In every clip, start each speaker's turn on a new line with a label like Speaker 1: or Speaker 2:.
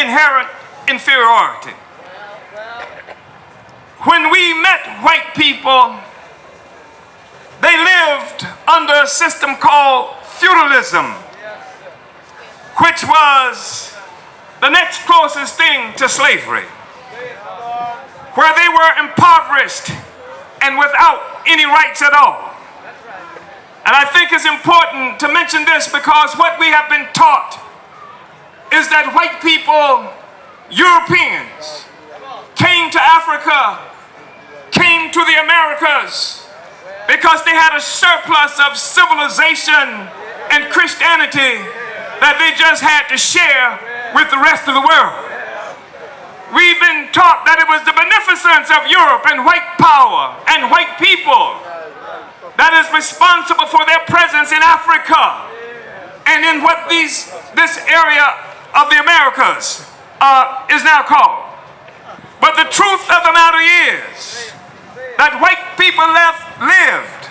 Speaker 1: inherent inferiority. When we met white people, they lived under a system called feudalism, which was the next closest thing to slavery, where they were impoverished and without any rights at all. And I think it's important to mention this because what we have been taught is that white people, Europeans, came to Africa, came to the Americas because they had a surplus of civilization and Christianity that they just had to share with the rest of the world. We've been taught that it was the beneficence of Europe and white power and white people that is responsible for their presence in Africa and in what this area of the Americas is now called. But the truth of the matter is that white people lived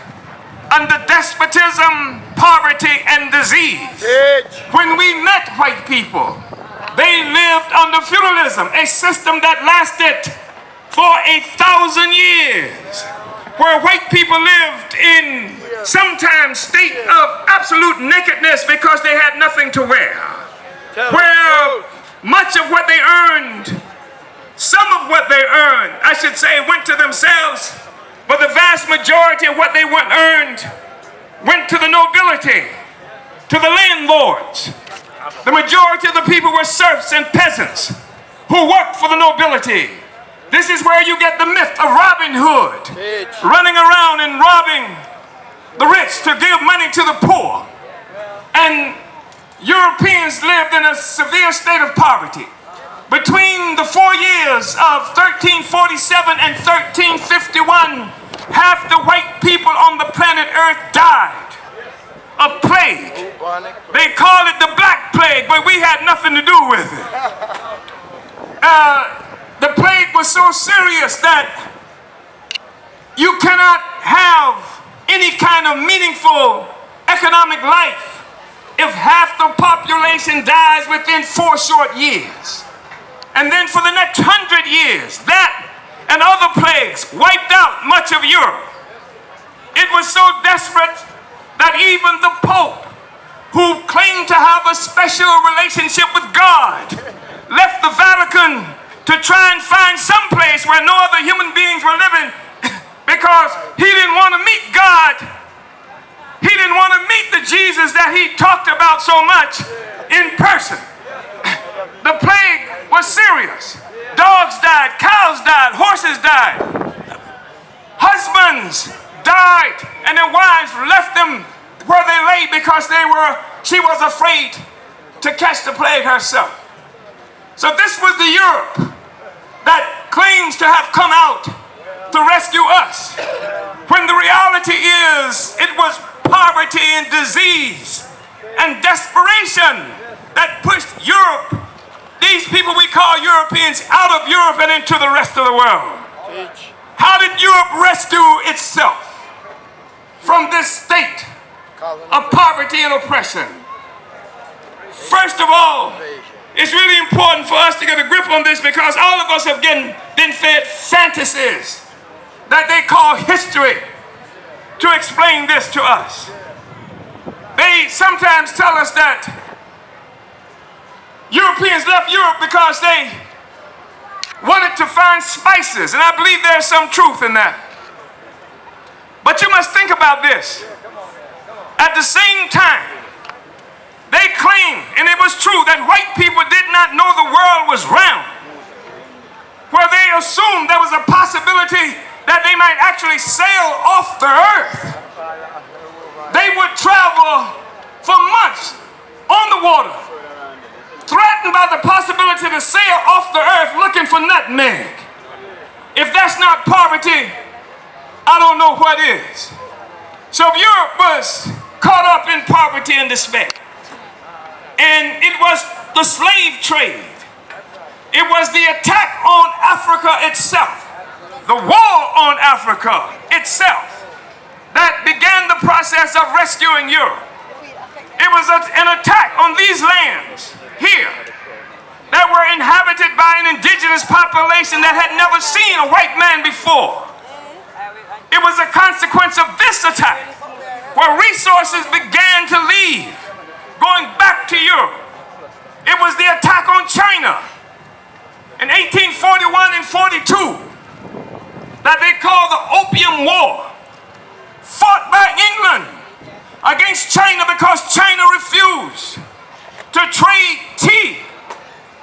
Speaker 1: under despotism, poverty, and disease. When we met white people, they lived under feudalism, a system that lasted for 1,000 years, where white people lived in sometimes state of absolute nakedness because they had nothing to wear, where much of what they earned, some of what they earned, I should say, went to themselves, but the vast majority of what they earned went to the nobility, to the landlords. The majority of the people were serfs and peasants who worked for the nobility. This is where you get the myth of Robin Hood, running around and robbing the rich to give money to the poor. And Europeans lived in a severe state of poverty. Between the 4 years of 1347 and 1351, half the white people on the planet Earth died of plague. They call it the Black Plague, but we had nothing to do with it. The plague was so serious that you cannot have any kind of meaningful economic life if half the population dies within 4 short years. And then for the next 100 years, that and other plagues wiped out much of Europe. It was so desperate that even the Pope, who claimed to have a special relationship with God, left the Vatican to try and find some place where no other human beings were living because he didn't want to meet God. He didn't want to meet the Jesus that he talked about so much in person. The plague was serious. Dogs died, cows died, horses died. Husbands died and their wives left them where they lay because she was afraid to catch the plague herself. So this was the Europe that claims to have come out to rescue us, when the reality is it was poverty and disease and desperation that pushed Europe, these people we call Europeans, out of Europe and into the rest of the world. How did Europe rescue itself from this state of poverty and oppression? First of all, it's really important for us to get a grip on this because all of us have been fed fantasies that they call history to explain this to us. They sometimes tell us that Europeans left Europe because they wanted to find spices, and I believe there's some truth in that. But you must think about this. At the same time, they claimed, and it was true, that white people did not know the world was round, where they assumed there was a possibility that they might actually sail off the earth. They would travel for months on the water, threatened by the possibility to sail off the earth looking for nutmeg. If that's not poverty, I don't know what is. So Europe was caught up in poverty and despair. And it was the slave trade. It was the attack on Africa itself, the war on Africa itself, that began the process of rescuing Europe. It was an attack on these lands here that that were inhabited by an indigenous population that had never seen a white man before. It was a consequence of this attack where resources began to leave, going back to Europe. It was the attack on China in 1841 and 42 that they called the Opium War, fought by England against China because China refused to trade tea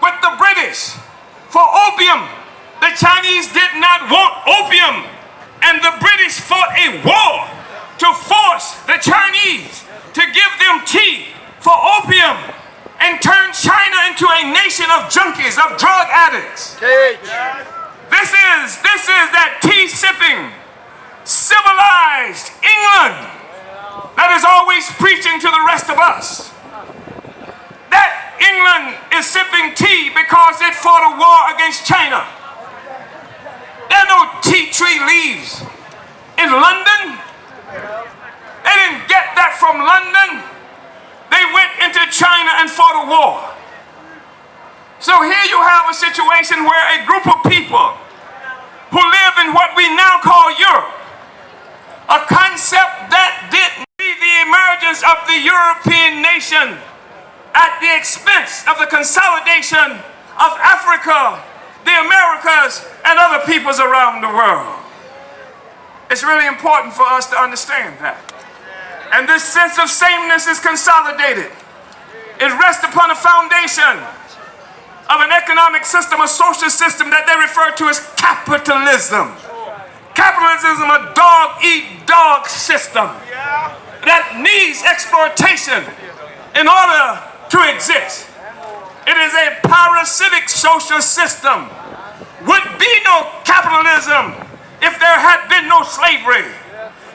Speaker 1: with the British for opium. The Chinese did not want opium, and the British fought a war to force the Chinese to give them tea for opium and turn China into a nation of junkies, of drug addicts. This is that tea-sipping, civilized England that is always preaching to the rest of us. That England is sipping tea because it fought a war against China. There are no tea tree leaves in London. They didn't get that from London. They went into China and fought a war. So here you have a situation where a group of people who live in what we now call Europe, a concept that didn't see the emergence of the European nation at the expense of the consolidation of Africa, the Americas, and other peoples around the world. It's really important for us to understand that. And this sense of sameness is consolidated. It rests upon a foundation of an economic system, a social system that they refer to as capitalism. Capitalism is a dog-eat-dog system that needs exploitation in order to exist. It is a parasitic social system. Would be no capitalism if there had been no slavery.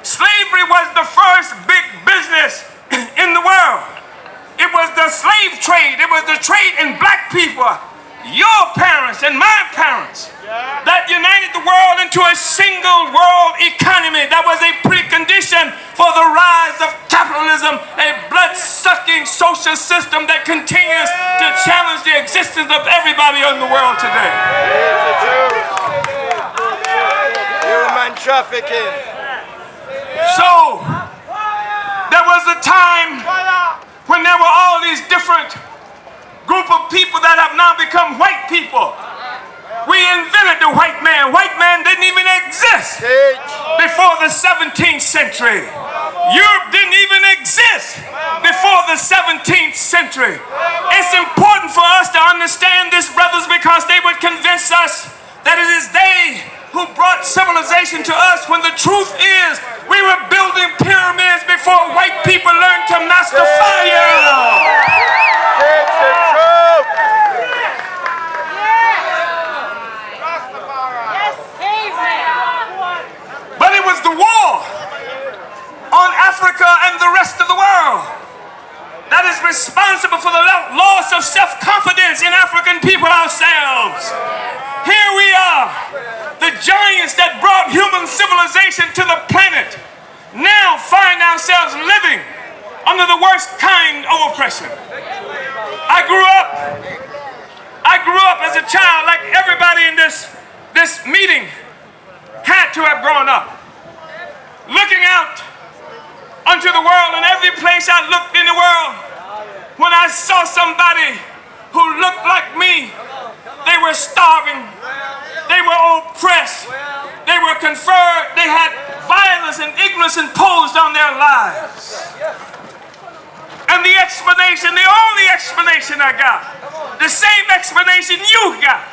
Speaker 1: Slavery was the first big business in the world. It was the slave trade. It was the trade in black people, your parents and my parents, that united the world into a single world economy. That was a precondition for the rise of capitalism, a blood-sucking social system that continues to challenge the existence of everybody in the world today.
Speaker 2: Human trafficking.
Speaker 1: So, there was a time when there were all these different group of people that have now become white people. We invented the white man. White man didn't even exist before the 17th century. Europe didn't even exist before the 17th century. It's important for us to understand this, brothers, because they would convince us that it is they who brought civilization to us, when the truth is we were building pyramids before white people learned to master fire.
Speaker 2: It's the truth.
Speaker 1: But it was the war on Africa and the rest of the world that is responsible for the loss of self-confidence in African people ourselves. Here we are, the giants that brought human civilization to the planet, now find ourselves living under the worst kind of oppression. I grew up as a child, like everybody in this meeting had to have grown up, looking out unto the world, and every place I looked in the world, when I saw somebody who looked like me, they were starving, they were oppressed, they were conferred, they had violence and ignorance imposed on their lives. And the explanation, the only explanation I got, the same explanation you got,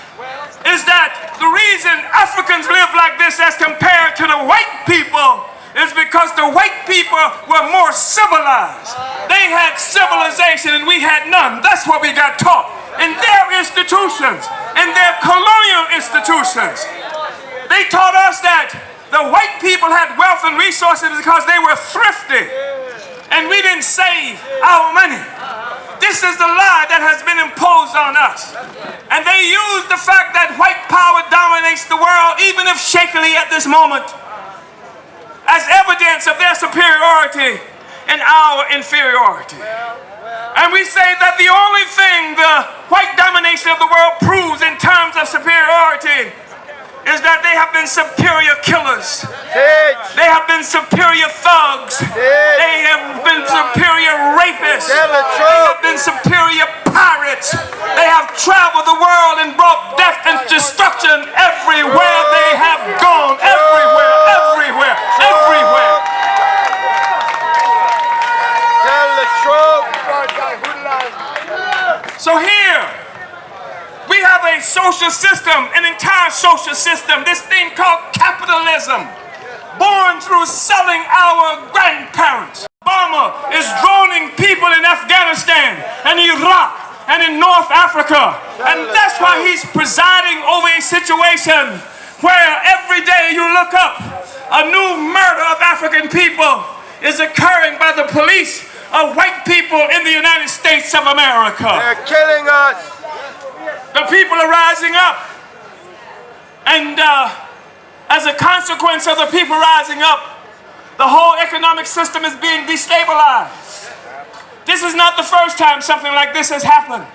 Speaker 1: is that the reason Africans live like this as compared to the white people is because the white people were more civilized. They had civilization and we had none. That's what we got taught in their institutions, in their colonial institutions. They taught us that the white people had wealth and resources because they were thrifty and we didn't save our money. This is the lie that has been imposed on us. And they use the fact that white power dominates the world, even if shakily at this moment, as evidence of their superiority and our inferiority. And we say that the only thing the white domination domination of the world proves in terms of superiority is that they have been superior killers. They have been superior thugs. They have been superior rapists. They have been superior pirates. They have traveled the world and brought death and destruction everywhere they have gone. Everywhere, everywhere, everywhere.
Speaker 2: Tell the truth.
Speaker 1: So here, we have a social system, an entire social system, this thing called capitalism, born through selling our grandparents. Obama is droning people in Afghanistan and Iraq and in North Africa. And that's why he's presiding over a situation where every day you look up, a new murder of African people is occurring by the police of white people in the United States of America.
Speaker 2: They're killing us.
Speaker 1: The people are rising up. And as a consequence of the people rising up, the whole economic system is being destabilized. This is not the first time something like this has happened.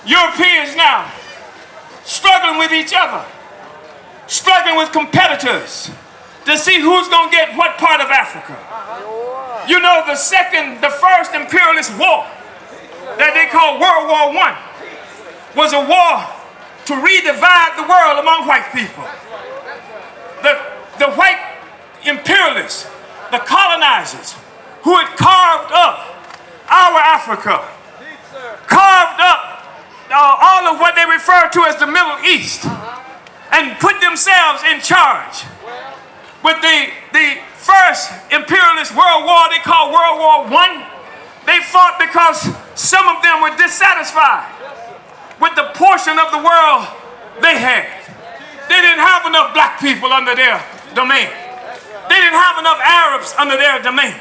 Speaker 1: Europeans now struggling with each other, struggling with competitors to see who's going to get what part of Africa. You know, the first imperialist war that they call World War I was a war to redivide the world among white people. The white imperialists, the colonizers, who had carved up our Africa, carved up all of what they refer to as the Middle East, and put themselves in charge. With the first imperialist world war they called World War I, they fought because some of them were dissatisfied with the portion of the world they had. They didn't have enough black people under their domain. They didn't have enough Arabs under their domain.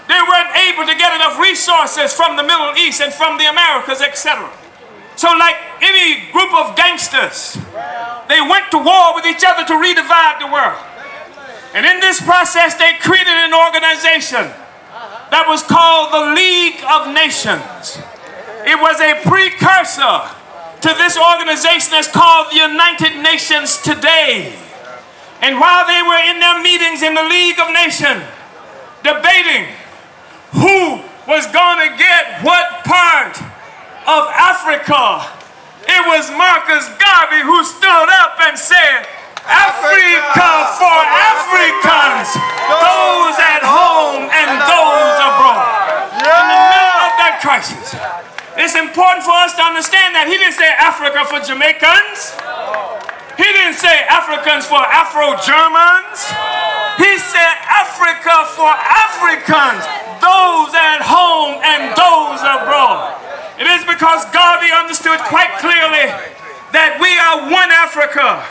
Speaker 1: They weren't able to get enough resources from the Middle East and from the Americas, etc. So like any group of gangsters, they went to war with each other to redivide the world. And in this process, they created an organization that was called the League of Nations. It was a precursor to this organization that's called the United Nations today. And while they were in their meetings in the League of Nations, debating who was going to get what part of Africa, it was Marcus Garvey who stood up and said, Africa for Africans, those at home and those abroad. In the middle of that crisis, it's important for us to understand that he didn't say Africa for Jamaicans. He didn't say Africans for Afro-Germans. He said Africa for Africans, those at home and those abroad. It is because Garvey understood quite clearly that we are one Africa.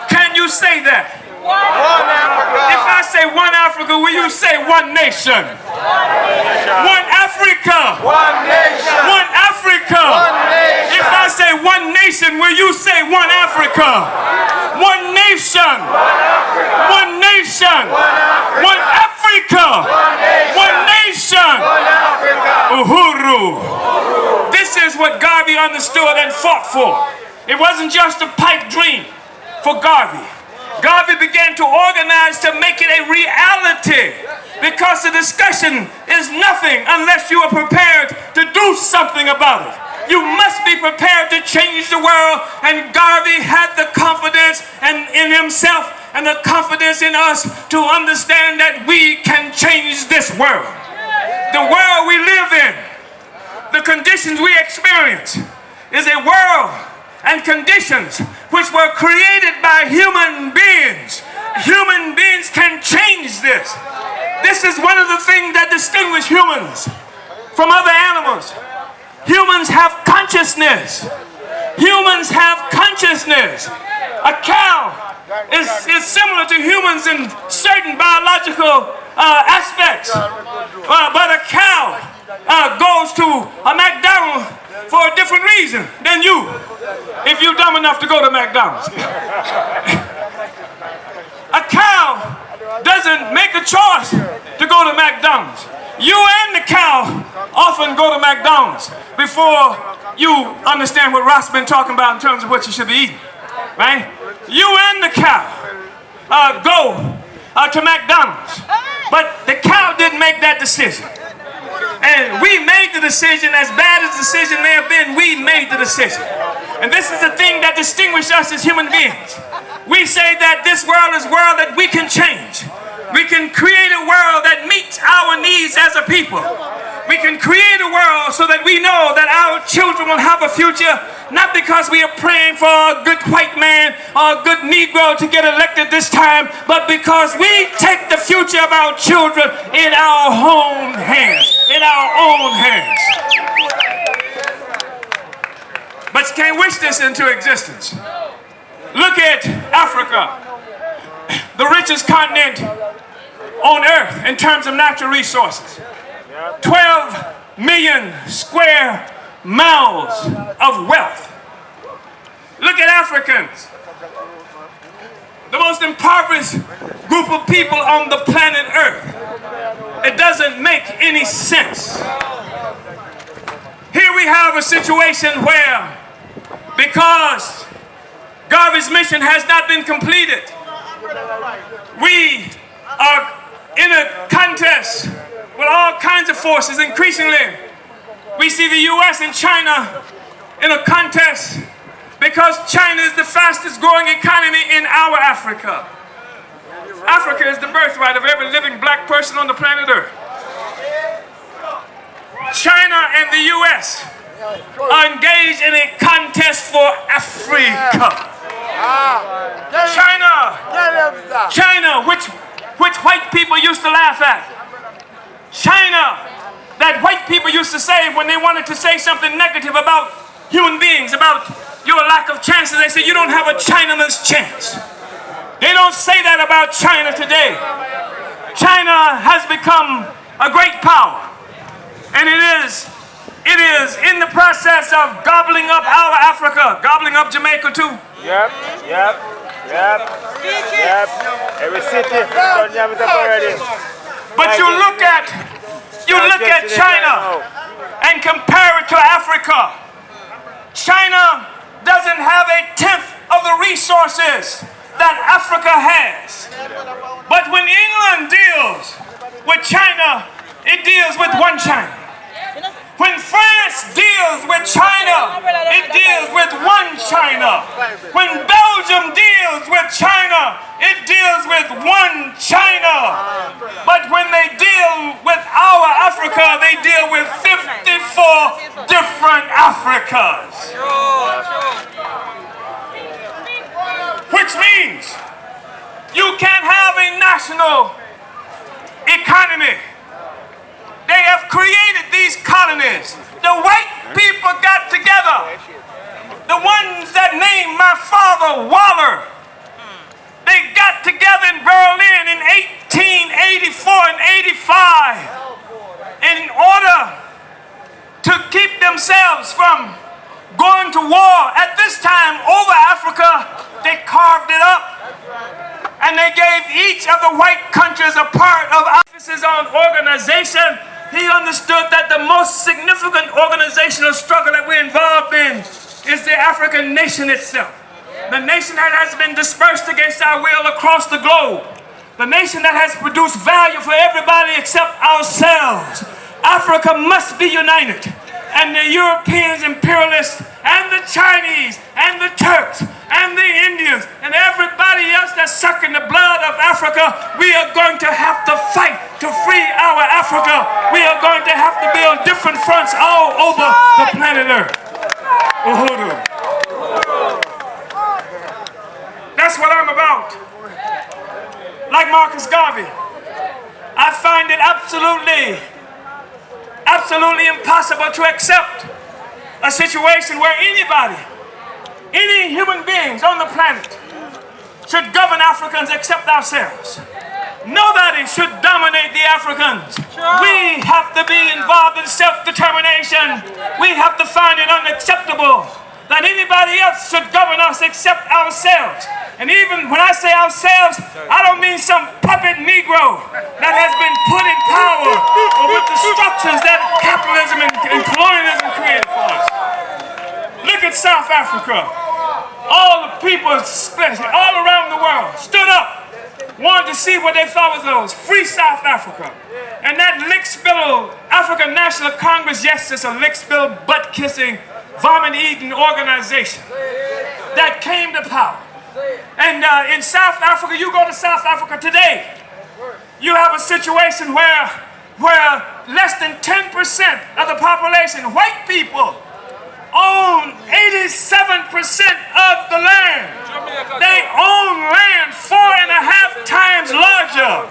Speaker 1: Can you say that?
Speaker 2: One Africa.
Speaker 1: If I say one Africa, will you say one nation? One Africa.
Speaker 2: One nation.
Speaker 1: One Africa.
Speaker 2: One nation.
Speaker 1: If I say one nation, will you say one Africa? One nation. One nation. One Africa. One nation. Uhuru. This is what Garvey understood and fought for. It wasn't just a pipe dream for Garvey. Garvey began to organize to make it a reality, because the discussion is nothing unless you are prepared to do something about it. You must be prepared to change the world, and Garvey had the confidence in himself and the confidence in us to understand that we can change this world. The world we live in, the conditions we experience, is a world and conditions which were created by human beings. Human beings can change this. This is one of the things that distinguish humans from other animals. Humans have consciousness. Humans have consciousness. A cow is similar to humans in certain biological aspects. But a cow goes to a McDonald's for a different reason than you, if you're dumb enough to go to McDonald's. A cow doesn't make a choice to go to McDonald's. You and the cow often go to McDonald's before you understand what Ross been talking about in terms of what you should be eating, right? You and the cow go to McDonald's, but the cow didn't make that decision. And we made the decision. As bad as the decision may have been, we made the decision. And this is the thing that distinguishes us as human beings. We say that this world is a world that we can change. We can create a world that meets our needs as a people. We can create a world so that we know that our children will have a future, not because we are praying for a good white man or a good Negro to get elected this time, but because we take the future of our children in our own hands, in our own hands. But you can't wish this into existence. Look at Africa, the richest continent on earth in terms of natural resources. 12 million square miles of wealth. Look at Africans, the most impoverished group of people on the planet Earth. It doesn't make any sense. Here we have a situation where, because Garvey's mission has not been completed, we are in a contest with all kinds of forces. Increasingly, we see the U.S. and China in a contest because China is the fastest growing economy in our Africa. Africa is the birthright of every living black person on the planet Earth. China and the U.S. are engaged in a contest for Africa. China, which white people used to laugh at. China, that white people used to say when they wanted to say something negative about human beings, about your lack of chances, they say, you don't have a Chinaman's chance. They don't say that about China today. China has become a great power, and it is in the process of gobbling up our Africa, gobbling up Jamaica too.
Speaker 2: Yep. Every city,
Speaker 1: but you look at China and compare it to Africa. China doesn't have a tenth of the resources that Africa has. But when England deals with China, it deals with one China. When France deals with China, it deals with one China. When Belgium deals with China, it deals with one China. But when they deal with our Africa, they deal with 54 different Africas. Which means you can't have a national economy. They have created these colonies. The white people got together. The ones that named my father Waller. They got together in Berlin in 1884 and 85 in order to keep themselves from going to war. At this time, over Africa, they carved it up. And they gave each of the white countries a part of emphasis on organization. He understood that the most significant organizational struggle that we're involved in is the African nation itself. The nation that has been dispersed against our will across the globe. The nation that has produced value for everybody except ourselves. Africa must be united. And the Europeans, imperialists, and the Chinese, and the Turks, and the Indians, and everybody else that's sucking the blood of Africa, we are going to have to fight to free our Africa. We are going to have to build different fronts all over the planet Earth. Uhuru. That's what I'm about. Like Marcus Garvey, I find it absolutely impossible to accept a situation where any human beings on the planet should govern Africans except ourselves. Nobody should dominate the Africans. We have to be involved in self-determination. We have to find it unacceptable that anybody else should govern us except ourselves. And even when I say ourselves, I don't mean some puppet Negro that has been put in power or with the structures that capitalism and colonialism created for us. Look at South Africa. All the people split all around the world stood up, wanted to see what they thought was free South Africa. And that lick-spittle African National Congress, yes, it's a lick-spittle, butt-kissing, vomit-eating organization that came to power. And in South Africa, you go to South Africa today, you have a situation where less than 10% of the population, white people, own 87% of the land. They own land 4.5 times larger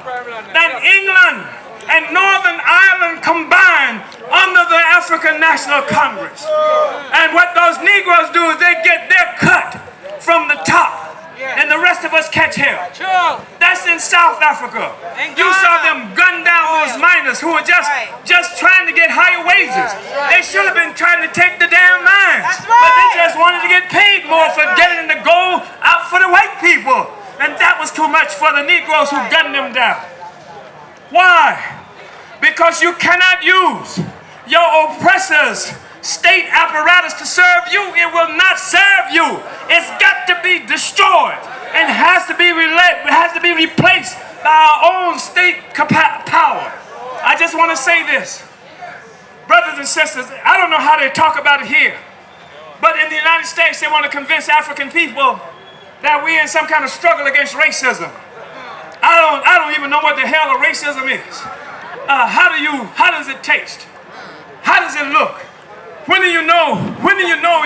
Speaker 1: than England and Northern Ireland combined under the African National Congress. And what those Negroes do is they get their cut from the top. And the rest of us catch hell. That's in South Africa. You saw them gun down those miners who were just trying to get higher wages. They should have been trying to take the damn mines. But they just wanted to get paid more for getting the gold out for the white people. And that was too much for the Negroes who gunned them down. Why? Because you cannot use your oppressors' state apparatus to serve you. It will not serve you. It's got to be destroyed and has to be replaced by our own state power. I just want to say this, brothers and sisters. I don't know how they talk about it here, but in the United States, they want to convince African people that we're in some kind of struggle against racism. I don't even know what the hell a racism is. How does it taste? How does it look? When do you know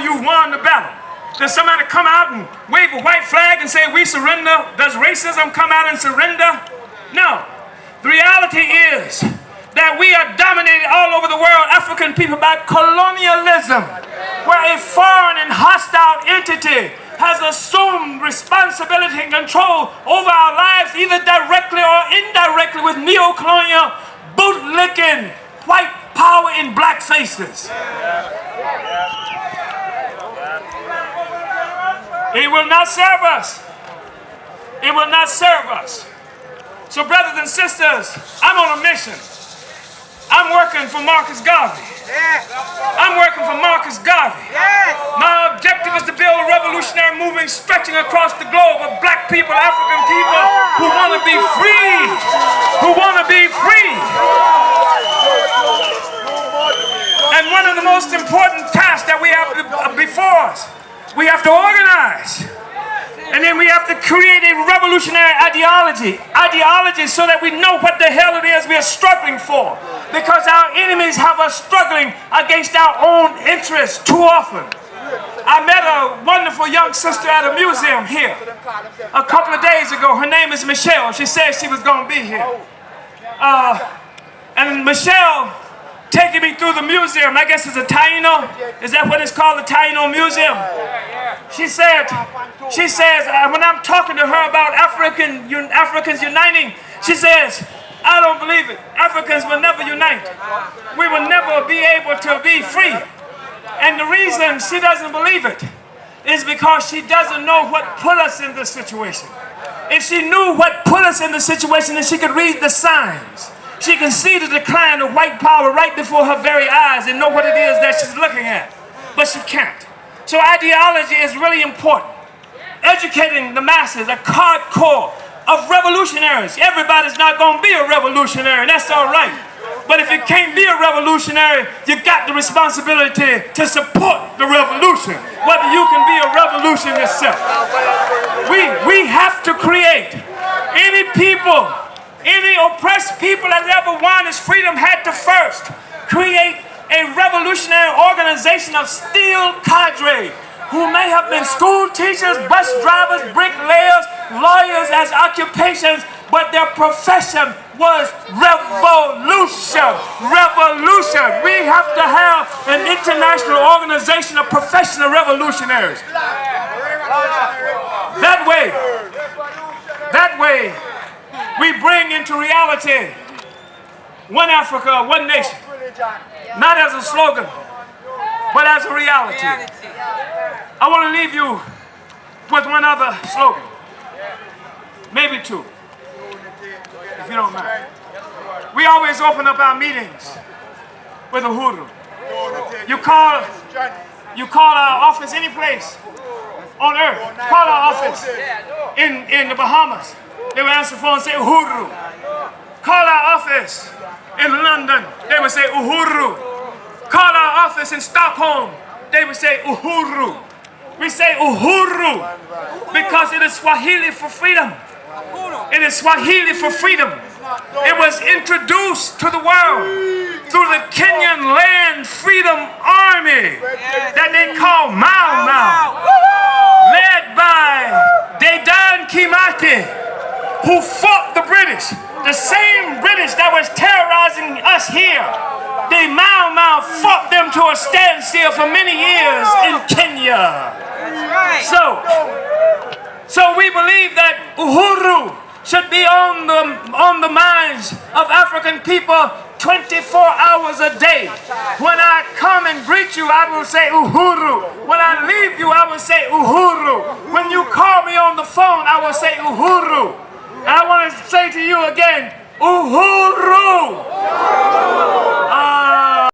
Speaker 1: you won the battle? Does somebody come out and wave a white flag and say we surrender? Does racism come out and surrender? No. The reality is that we are dominated all over the world, African people, by colonialism, where a foreign and hostile entity has assumed responsibility and control over our lives, either directly or indirectly, with neo-colonial, bootlicking, white power in black faces. It will not serve us. It will not serve us. So brothers and sisters, I'm on a mission. I'm working for Marcus Garvey. I'm working for Marcus Garvey. My objective is to build a revolutionary movement stretching across the globe of black people, African people who want to be free. Who want to be free. And one of the most important tasks that we have before us, we have to organize. And then we have to create a revolutionary ideology so that we know what the hell it is we are struggling for. Because our enemies have us struggling against our own interests too often. I met a wonderful young sister at a museum here a couple of days ago. Her name is Michelle. She said she was going to be here. And Michelle taking me through the museum. I guess it's a Taino. Is that what it's called, the Taino Museum? She says, when I'm talking to her about Africans uniting, she says, I don't believe it. Africans will never unite. We will never be able to be free. And the reason she doesn't believe it is because she doesn't know what put us in this situation. If she knew what put us in the situation, then she could read the signs. She can see the decline of white power right before her very eyes and know what it is that she's looking at. But she can't. So ideology is really important. Educating the masses, a hardcore of revolutionaries. Everybody's not going to be a revolutionary, and that's all right. But if you can't be a revolutionary, you got the responsibility to support the revolution, whether you can be a revolution yourself. We have to create any people, any oppressed people that ever won his freedom had to first create a revolutionary organization of steel cadre who may have been school teachers, bus drivers, bricklayers, lawyers as occupations, but their profession was revolution. Revolution. We have to have an international organization of professional revolutionaries. That way, we bring into reality one Africa, one nation. Not as a slogan, but as a reality. I want to leave you with one other slogan. maybe 2, if you don't mind. We always open up our meetings with Uhuru. You call our office any place on earth. Call our office in the Bahamas. They would answer the phone and say Uhuru. Call our office in London. They would say Uhuru. Call our office in Stockholm. They would say Uhuru. We say Uhuru because it is Swahili for freedom. It is Swahili for freedom. It was introduced to the world through the Kenyan Land Freedom Army that they call Mau Mau, led by Dedan Kimani, who fought the British, the same British that was terrorizing us here. The Mau Mau fought them to a standstill for many years in Kenya. So we believe that Uhuru should be on the minds of African people 24 hours a day. When I come and greet you, I will say Uhuru. When I leave you, I will say Uhuru. When you call me on the phone, I will say Uhuru. And I want to say to you again, Uhuru.